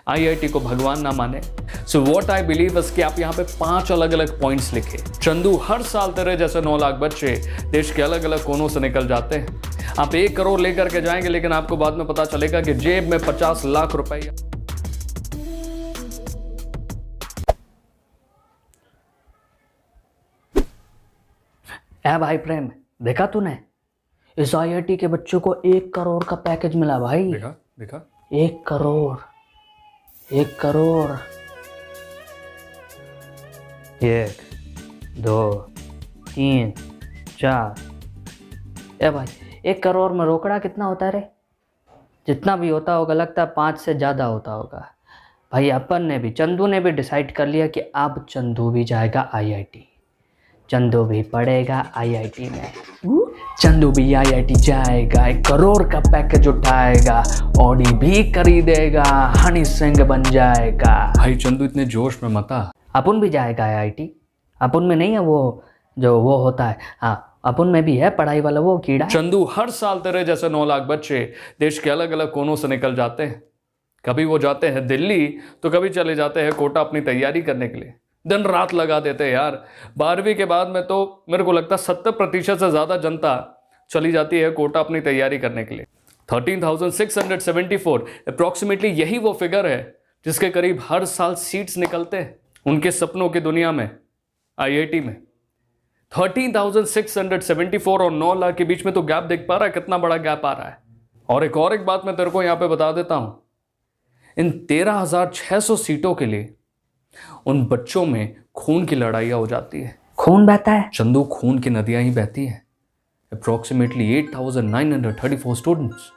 IIT को भगवान ना माने। So what I believe is कि आप यहाँ पे 5 अलग अलग पॉइंट्स लिखे। चंदू, हर साल तेरे जैसे 9 लाख बच्चे देश के अलग अलग कोनों से निकल जाते हैं। आप 1 करोड़ लेकर के जाएंगे, लेकिन आपको बाद में पता चलेगा कि जेब में 50 लाख रुपए। भाई प्रेम, देखा तूने? इस आईआईटी के बच्चों को 1 करोड़ का पैकेज मिला भाई। देखा देखा 1 करोड़, 1 करोड़। 1 2 3 4। भाई 1 करोड़ में रोकड़ा कितना होता है रे? जितना भी होता होगा लगता है 5 से ज़्यादा होता होगा। भाई अपन ने भी, चंदू ने भी डिसाइड कर लिया कि अब चंदू भी जाएगा आईआईटी। चंदू भी पढ़ेगा आईआईटी में। चंदू भी आईआईटी जाएगा, 1 करोड़ का पैकेज उठाएगा, ऑडी भी खरीदेगा, हनी सिंह बन जाएगा। भाई चंदू इतने जोश में मत आ। अपन भी जाएगा आईआईटी। अपन में नहीं है वो जो वो होता है, हाँ अपन में भी है पढ़ाई वाला वो कीड़ा। चंदू, हर साल तेरे जैसे 9 लाख बच्चे देश के अलग अलग कोनों से निकल जाते हैं। कभी वो जाते हैं दिल्ली, तो कभी चले जाते हैं कोटा अपनी तैयारी करने के लिए। दिन रात लगा देते हैं यार। 12वीं के बाद में तो मेरे को लगता है 70% से ज़्यादा जनता चली जाती है कोटा अपनी तैयारी करने के लिए। 13,674 अप्रॉक्सीमेटली यही वो फिगर है जिसके करीब हर साल सीट्स निकलते हैं उनके सपनों की दुनिया में, आईआईटी में। 13,674 और 9 लाख के बीच में तो गैप देख पा रहा है, कितना बड़ा गैप आ रहा है। और एक बात मैं तेरे को यहां पे बता देता हूं, इन 13,600 सीटों के लिए उन बच्चों में खून की लड़ाइयाँ हो जाती है। खून बहता है चंदू, खून की नदियाँ ही बहती हैं। अप्रॉक्सीमेटली 8,934 स्टूडेंट्स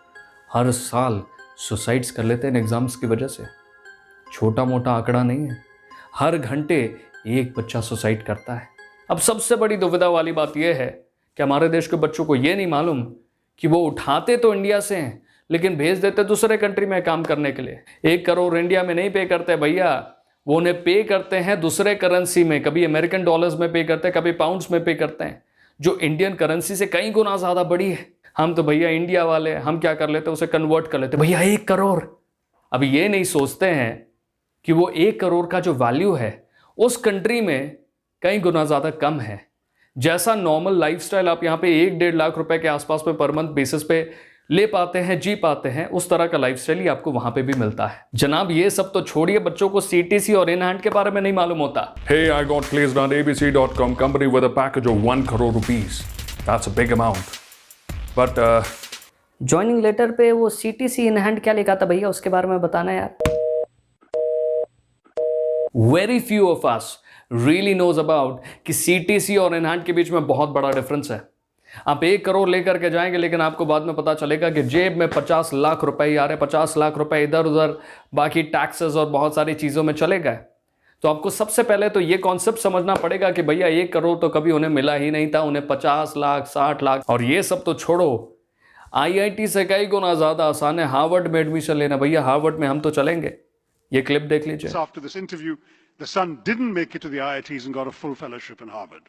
हर साल सुसाइड्स कर लेते हैं एग्जाम्स की वजह से। छोटा मोटा आंकड़ा नहीं है, हर घंटे 1 बच्चा सुसाइड करता है। अब सबसे बड़ी दुविधा वाली बात यह है कि हमारे देश के बच्चों को यह नहीं मालूम कि वो उठाते तो इंडिया से हैं, लेकिन भेज देते दूसरे कंट्री में काम करने के लिए। 1 करोड़ इंडिया में नहीं पे करते भैया, वो उन्हें पे करते हैं दूसरे करेंसी में। कभी अमेरिकन डॉलर्स में पे करते हैं, कभी पाउंड्स में पे करते हैं, जो इंडियन करेंसी से कई गुना ज़्यादा बड़ी है। हम तो भैया इंडिया वाले, हम क्या कर लेते हैं, उसे कन्वर्ट कर लेते हैं। भैया 1 करोड़। अभी ये नहीं सोचते हैं कि वो 1 करोड़ का जो वैल्यू है उस कंट्री में कई गुना ज़्यादा कम है। जैसा नॉर्मल लाइफस्टाइल आप यहाँ पे 1-1.5 लाख रुपए के आसपास में पर मंथ बेसिस पे ले पाते हैं, जी पाते हैं, उस तरह का लाइफस्टाइल ही आपको वहां पे भी मिलता है। जनाब ये सब तो छोड़िए, बच्चों को सीटीसी और इन हैंड के बारे में नहीं मालूम होता। Hey, I got placed on ABC.com company with a package of 1 crore rupees. That's a big amount. But joining letter पे वो सीटीसी इन हैंड क्या लिखा था भैया, उसके बारे में बताना यार। Very few of us really knows about कि सीटीसी और इन हैंड के बीच में बहुत बड़ा डिफरेंस है। आप 1 करोड़ लेकर के जाएंगे, लेकिन आपको बाद में पता चलेगा कि जेब में 50 लाख रुपए ही आ रहे। 50 लाख रुपए इधर उधर बाकी टैक्सेस और बहुत सारी चीज़ों में चले गए। तो आपको सबसे पहले तो ये कॉन्सेप्ट समझना पड़ेगा कि भैया 1 करोड़ तो कभी उन्हें मिला ही नहीं था, उन्हें 50 लाख 60 लाख। और ये सब तो छोड़ो, आईआईटी से कई गुना ज़्यादा आसान है हार्वर्ड में एडमिशन लेना। भैया हार्वर्ड में हम तो चलेंगे। ये क्लिप देख लीजिए। After this interview, the son didn't make it to the IITs and got a full fellowship in Harvard.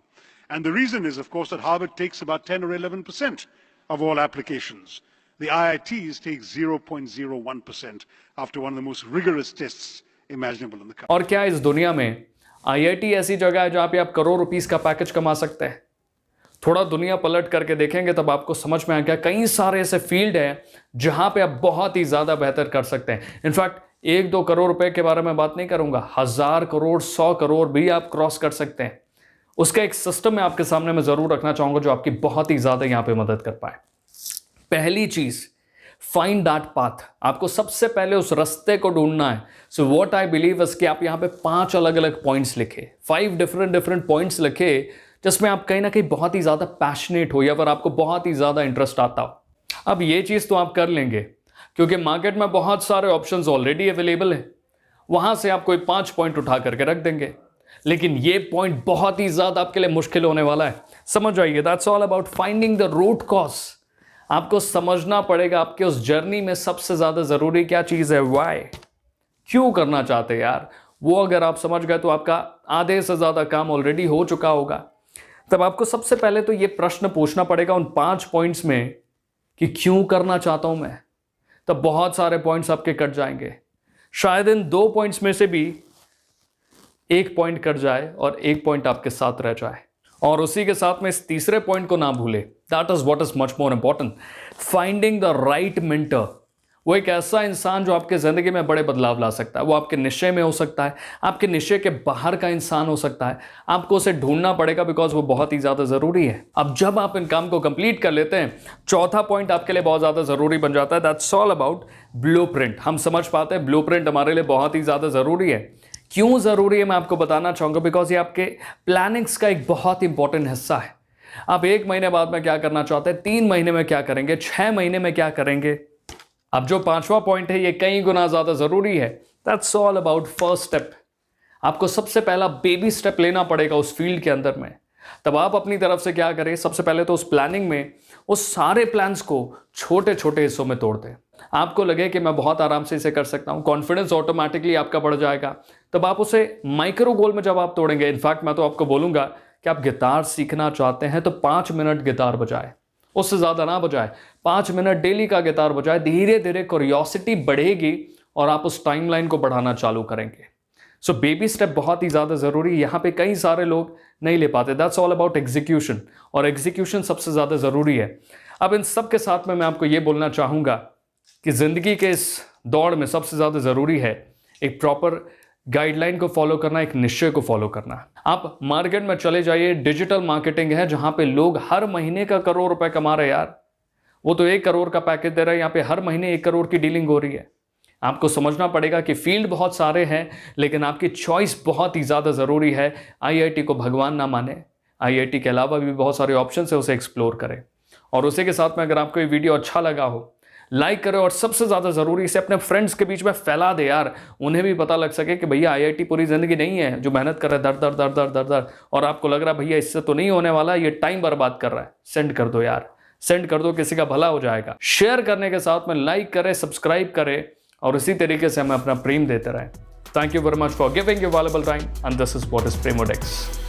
And the reason is, of course, that Harvard takes about 10 or 11% of all applications. The IITs take 0.01% after one of the most rigorous tests imaginable in the country. और क्या इस दुनिया में IIT ऐसी जगह है जहां पे आप करोड़ रुपीस का पैकेज कमा सकते हैं? थोड़ा दुनिया पलट करके देखेंगे तब आपको समझ में आ गया कई सारे ऐसे फील्ड हैं जहां पे आप बहुत ही ज्यादा बेहतर कर सकते हैं। इनफैक्ट 1-2 करोड़ रुपए के बारे में बात नहीं करूंगा, 1000 करोड़ 100 करोड़ भी आप क्रॉस कर सकते हैं। उसका एक सिस्टम मैं आपके सामने में जरूर रखना चाहूंगा जो आपकी बहुत ही ज्यादा यहां पे मदद कर पाए। पहली चीज, फाइंड दैट पाथ। आपको सबसे पहले उस रास्ते को ढूंढना है। So what I believe is कि आप यहां पे 5 अलग अलग पॉइंट्स लिखे, 5 डिफरेंट पॉइंट्स लिखे जिसमें आप कहीं ना कहीं बहुत ही ज्यादा पैशनेट हो या फिर आपको बहुत ही ज्यादा इंटरेस्ट आता हो। अब ये चीज तो आप कर लेंगे क्योंकि मार्केट में बहुत सारे ऑप्शंस ऑलरेडी अवेलेबल हैं, वहां से आप कोई 5 पॉइंट उठा करके रख देंगे। लेकिन ये पॉइंट बहुत ही ज्यादा आपके लिए मुश्किल होने वाला है। समझ आइए, that's all about finding the root cause. आपको समझना पड़ेगा आपके उस जर्नी में सबसे ज्यादा जरूरी क्या चीज है, व्हाई, क्यों करना चाहते हैं यार। वो अगर आप समझ गए तो आपका आधे से ज्यादा काम ऑलरेडी हो चुका होगा। तब आपको सबसे पहले तो ये प्रश्न पूछना पड़ेगा उन 5 पॉइंट्स में कि क्यों करना चाहता हूं मैं। तब बहुत सारे पॉइंट्स आपके कट जाएंगे। शायद इन 2 पॉइंट्स में से भी 1 पॉइंट कट जाए और 1 पॉइंट आपके साथ रह जाए। और उसी के साथ में इस तीसरे पॉइंट को ना भूले, that is what is much more important, finding the right mentor. वो एक ऐसा इंसान जो आपके ज़िंदगी में बड़े बदलाव ला सकता है। वो आपके निश्चय में हो सकता है, आपके निश्चय के बाहर का इंसान हो सकता है। आपको उसे ढूंढना पड़ेगा बिकॉज वो बहुत ही ज़्यादा ज़रूरी है। अब जब आप इन काम को कंप्लीट कर लेते हैं, चौथा पॉइंट आपके लिए बहुत ज़्यादा ज़रूरी बन जाता है, दैट्स ऑल अबाउट ब्लूप्रिंट। हम समझ पाते हैं ब्लूप्रिंट हमारे लिए बहुत ही ज़्यादा ज़रूरी है। क्यों ज़रूरी है मैं आपको बताना चाहूँगा, बिकॉज ये आपके प्लानिंग्स का एक बहुत इंपॉर्टेंट हिस्सा है। आप 1 महीने बाद में क्या करना चाहते हैं, 3 महीने में क्या करेंगे, 6 महीने में क्या करेंगे। अब जो 5वां पॉइंट है ये कई गुना ज़्यादा ज़रूरी है, that's all about first step. आपको सबसे पहला बेबी स्टेप लेना पड़ेगा उस फील्ड के अंदर में। तब आप अपनी तरफ से क्या करें, सबसे पहले तो उस प्लानिंग में उस सारे प्लान्स को छोटे छोटे हिस्सों में तोड़ दें। आपको लगे कि मैं बहुत आराम से इसे कर सकता हूँ, कॉन्फिडेंस ऑटोमेटिकली आपका बढ़ जाएगा। तब आप उसे माइक्रो गोल में जब आप तोड़ेंगे, इनफैक्ट मैं तो आपको बोलूँगा कि आप गिटार सीखना चाहते हैं तो 5 मिनट गिटार बजाए, उससे ज़्यादा ना बजाए, 5 मिनट डेली का गिटार बजाए। धीरे धीरे क्यूरियोसिटी बढ़ेगी और आप उस टाइमलाइन को बढ़ाना चालू करेंगे। सो बेबी स्टेप बहुत ही ज़्यादा ज़रूरी है। यहाँ पे कई सारे लोग नहीं ले पाते। दैट्स ऑल अबाउट एग्जीक्यूशन, और एग्जीक्यूशन सबसे ज़्यादा ज़रूरी है। अब इन सब के साथ में मैं आपको ये बोलना चाहूँगा कि ज़िंदगी के इस दौड़ में सबसे ज़्यादा ज़रूरी है एक प्रॉपर गाइडलाइन को फॉलो करना, एक निश्चय को फॉलो करना। आप मार्केट में चले जाइए, डिजिटल मार्केटिंग है जहाँ पे लोग हर महीने का करोड़ रुपए कमा रहे हैं यार। वो तो 1 करोड़ का पैकेज दे रहा है, यहाँ पे हर महीने 1 करोड़ की डीलिंग हो रही है। आपको समझना पड़ेगा कि फील्ड बहुत सारे हैं, लेकिन आपकी चॉइस बहुत ही ज़्यादा ज़रूरी है। आईआईटी को भगवान ना माने, आईआईटी के अलावा भी बहुत सारे ऑप्शन है, उसे एक्सप्लोर करें। और उसी के साथ में अगर आपको ये वीडियो अच्छा लगा हो, लाइक करें, और सबसे ज़्यादा ज़रूरी इसे अपने फ्रेंड्स के बीच में फैला दे यार, उन्हें भी पता लग सके कि भैया आईआईटी पूरी ज़िंदगी नहीं है। जो मेहनत कर रहा है दर दर दर दर दर दर, और आपको लग रहा है भैया इससे तो नहीं होने वाला, ये टाइम बर्बाद कर रहा है, सेंड कर दो यार, सेंड कर दो, किसी का भला हो जाएगा। शेयर करने के साथ में लाइक करें, सब्सक्राइब करें, और इसी तरीके से हमें अपना प्रेम देते रहें। Thank you very much for giving your valuable time, and this is what is प्रेमोडेक्स।